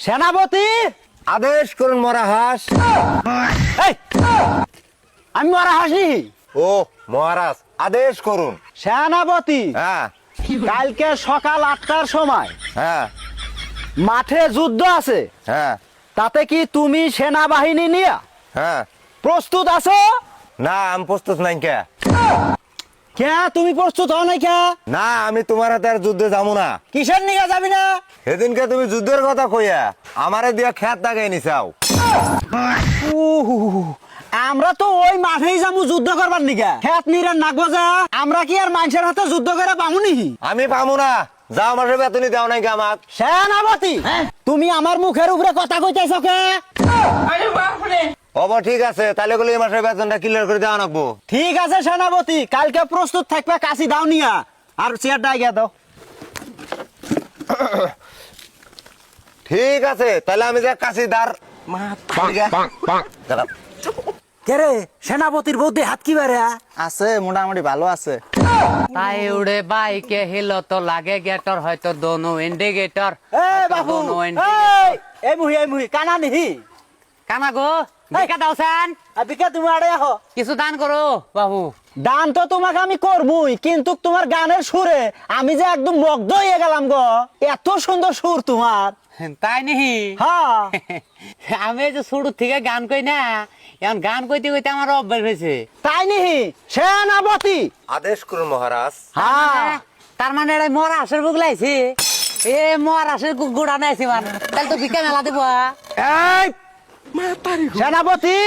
সেনাপতি আদেশ করুন মরা হাঁস। এই, আমি মরা হাসি। ও মহারাজ আদেশ করুন। সেনাপতি হ্যাঁ কালকে সকাল 8টার সময় হ্যাঁ মাঠে যুদ্ধ আছে, হ্যাঁ তাতে কি তুমি সেনাবাহিনী নিয়ে হ্যাঁ। প্রস্তুত আছো? না আমি প্রস্তুত নাই কে। কে তুমি প্রস্তুত হও নাই কে? না আমি তোমার হাতে আর যুদ্ধে যাবো না। কিসের নিয়ে যাবি না? সেদিনকে তুমি যুদ্ধের কথা কইয়া আমারে দিয়া খেত দাগাই নিছাও। উহু, আমরা তো ওই মাঠেই যাবো যুদ্ধ করবার নিকা। খেত নিরেন নাগবো যা, আমরা কি আর মানুষের হাতে যুদ্ধ করে পামু নি? আমি পামু না, যাও আমার বেতনই দাও নাই কে আমাক। সেনাপতি তুমি আমার মুখের উপরে কথা কইতেছ কে? হব ঠিক আছে, তাহলে গুলো এই মাসের বেতনটা ক্লিয়ার করে দেওয়া নাকবো। ঠিক আছে সেনাপতি, কালকে প্রস্তুত থাকবে, কাশি দাও নিয়া আর চেয়ারটা গিয়া দাও। ঠিক আছে তাহলে আমি যে কাশিদার কে রে সেনাপতির বৌদি হাত কি বেড়ে আছে মোটামুটি ভালো আছে। তাই উড়ে বাইকে হিলো তো লাগে গেটর হয়তো দোনো ইন্ডিকেটর এ বাবু এই মুহি কানা নিহি কানা গো বিকা দাওছেন আবিকা তুমি আড়ে আহ। কিছু দান করো বাবু। দান তো তোমাকে আমি করবই, কিন্তু তোমার গানের সুরে আমি যে একদম মুগ্ধ হয়ে গেলাম গো। এত সুন্দর সুর তোমার। তাই নিহি হ্যাঁ আমি এই যে শুরু থেকে গান কই না, এখন গান কইতে কইতে আমার অভ্যাস হয়েছে। তাই নিহি সেনাপতি। আদেশ করুন মহারাজ। হ্যাঁ তার মানে এটা মরা হাঁসের বুক লাইছে, এ মরা হাঁসের গুড়া নাইছে মানে, তাহলে তো বিকা মেলা দিব। এই সেনাপতি,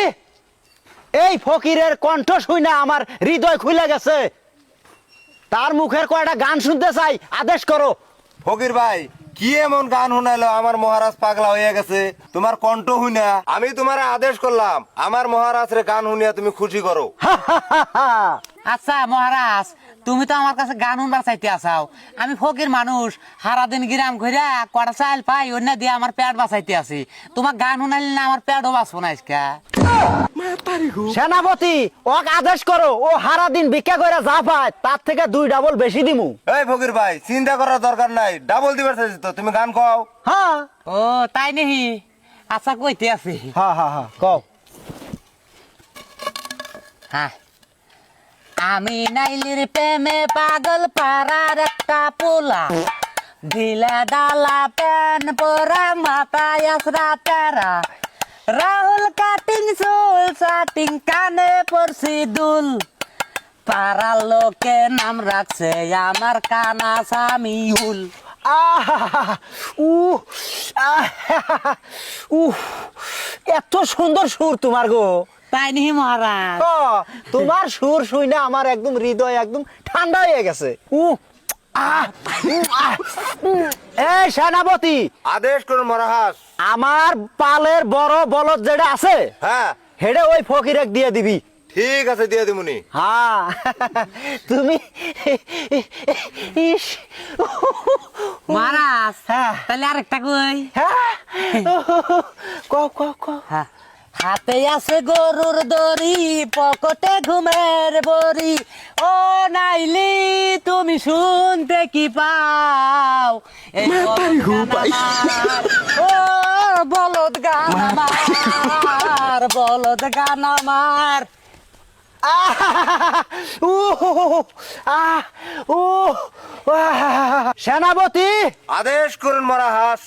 এই ফকিরের কণ্ঠ শুনে আমার হৃদয় খুলে গেছে। তার মুখের কয়টা গান শুনতে চাই, আদেশ করো। ফকির ভাই কি এমন গান শুনাইলো আমার মহারাজ পাগলা হয়ে গেছে। তোমার কণ্ঠ শুনা আমি তোমার আদেশ করলাম, আমার মহারাজ রে গান শুনিয়া তুমি খুশি করো। আচ্ছা মহারাজ, তুমি তো আমার কাছে গান শুনবার চাইতে আসাও, আমি ফকির মানুষ, সারাদিন গ্রাম ঘুরা কটা চাল পাই অন্য দিয়ে আমার পেট বাঁচাইতে আছি। তোমার গান শুনাইলে না আমার পেটও বাঁচবো না আজকা। সেনাপতি ওক আদেশ করো, ও হারা দিন ভিক্ষা করে যা পায় তার থেকে 2 ডাবল বেশি দিমু। এই ফকির ভাই চিন্তা করার দরকার নাই, ডাবল দিবার চাইছি তো, তুমি গান কও। হ্যাঁ ও তাই নেহি, আচ্ছা কইতে আছি। হ্যাঁ হ্যাঁ হ্যাঁ কও। হ্যাঁ, আমি নাইলির প্রেমে পাগল পাড়ার একটা পোলা, ঢিলা ডালা প্যান পরা মাথায় আসরা তেরা, রাহুল কাটিং চুল শাটিং কানে পড়ছি দুল, পাড়ার লোকে নাম রাখছে আমার কানা সামিউল। এত সুন্দর সুর তোমার গো। তাই নিহি মহারাজ? তোমার সুর শুনে আমার একদম হৃদয় একদম ঠান্ডা হয়ে গেছে। এই সেনাপতি আদেশ করুন মহারাজ। আমার পালের বড় বলদ যেটা আছে হ্যাঁ হেডে ওই ফকিরে দিয়ে দিবি। ঠিক আছে দিয়ে দিমুনি। হ্যাঁ তুমি ইস, মহারাজ হ্যাঁ। তাহলে আরেকটা কই। হ্যাঁ কও কও কও। হ্যাঁ, হাতে আছে গরুর দড়ি, পকেটে ঘুমের বড়ি, ও নাইলি তুমি শুনতে কি পাও, এই বলদ গান আমার, ও বলদ গান আমার, বলদ গান আমার। সেনাপতি আদেশ করুন মহারাজ।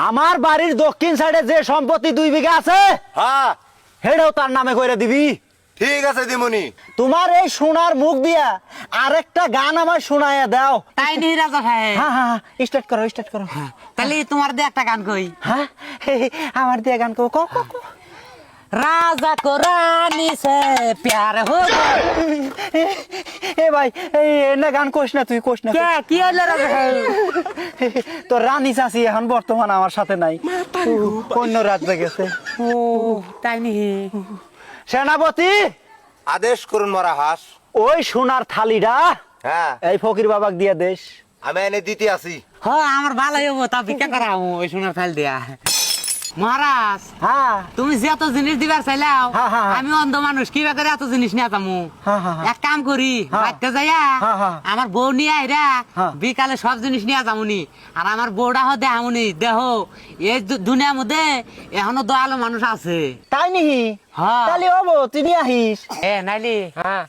আমার বাড়ির দক্ষিণ সাইডে যে সম্পত্তি 2 বিঘা আছে হ্যাঁ হেডেও তার নামে করে দিবি। ঠিক আছে দিমুনি। তোমার এই সোনার মুখ দিয়া আরেকটা গান আমার শোনায়া দাও। তাই নেই রাজা সাহেব? হ্যাঁ হ্যাঁ স্টার্ট করো স্টার্ট করো। তাহলে তোমার দিয়ে একটা গান কই। হ্যাঁ আমার দিয়ে গান কও কও কও। राजा को रानी से प्यार हो गया। এ ভাই এই না গান কোস না, তুই কোস না। क्या কি হলো রাজা সাহেব? তো রানী চাচি এখন বর্তমান আমার সাথে নাই, অন্য রাজ্যে গেছে। ও তাই নেই? সেনাপতি আদেশ করুন মহারাজ। ওই সোনার থালিটা হ্যাঁ এই ফকির বাবাক দিয়ে দেশ। আমি এনে দিতে আসি। হ্যাঁ আমার ভালো হবো, তা ভিক্ষা করা ওই সোনার থাল দিয়া। মহারাজ হ্যাঁ তুমি যে এত জিনিস দিবার চাইলাও হ্যাঁ, হ্যাঁ, হ্যাঁ। আমি অন্ধ মানুষ কি করে এত জিনিস নিয়ে যাবো হ্যাঁ, হ্যাঁ, হ্যাঁ। এক কাম করি হ্যাঁ। বাড়তে যাইয়া হ্যাঁ, হ্যাঁ। আমার বউ নিয়ে আইরা হ্যাঁ। বিকালে সব জিনিস নিয়ে যামুনি আর আমার বউটা হতে আমুনি দেহ এই দুনিয়ার মধ্যে এখনো দয়ালু মানুষ আছে তাই নিহি হ্যাঁ। তাহলে হবো তুই আহিস এ নাইলি হ্যাঁ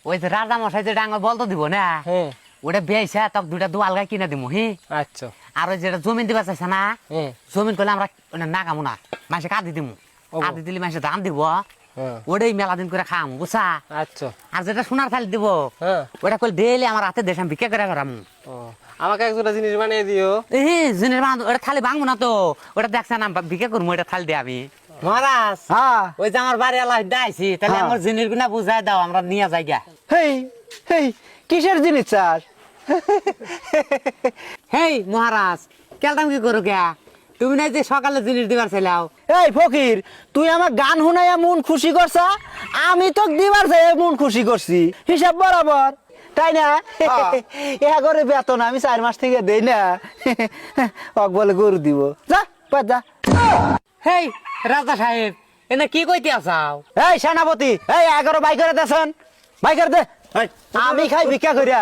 ওই যে রাজা মশাই যে ডাঙ্গা বলতো দিব না হ্যাঁ ওটা বেয়েছে তক দুটা দু আলগা কিনে দিব হি আচ্ছা আর ওই যেটা জমিন দিবা চাইছে না হ্যাঁ জমিন করলে আমরা না কামু না মাসে কাঁদি দিমু কাঁদি দিলে মাসে দাম দিব হ্যাঁ ওটাই মেলা দিন করে খামু বুঝছা আচ্ছা আর যেটা সোনার থালি দিব হ্যাঁ ওটা কল ডেইলি আমার হাতে দেশাম ভিক্ষা করে করামু ও আমাকে একজোড়া জিনিস বানিয়ে দিও এই জিনিস বান্ধব ওটা থালি ভাঙবো না তো ওটা দেখছে না ভিক্ষা করবো ওটা থালি দিয়ে আমি মহারাজ হ্যাঁ ওই যে আমার বাড়ি আল্লাহ দাইছি তাহলে হ্যাঁ। আমার জিনিস গুলা বুঝাই দাও আমরা নিয়ে যাই গা হেই হেই কিসের জিনিস চাস হেই মহারাজ কেলতাম কি করো গা তুমি না যে সকালে জিনিস দিবার চাইলাও এই ফকির তুই আমার গান শুনাইয়া মন খুশি করছা আমি তো দিবার চাই মন খুশি করছি হিসাব বরাবর তাই না এ করে বেতন আমি 4 মাস থেকে দেই না অক বলে গরু দিব যা পাঠ যা হেই রাজা সাহেব এনে কি কইতে আসাও এই সেনাপতি এই 11 বাই করে দেছেন বাই করে দে আমি খাই ভিক্ষা করিয়া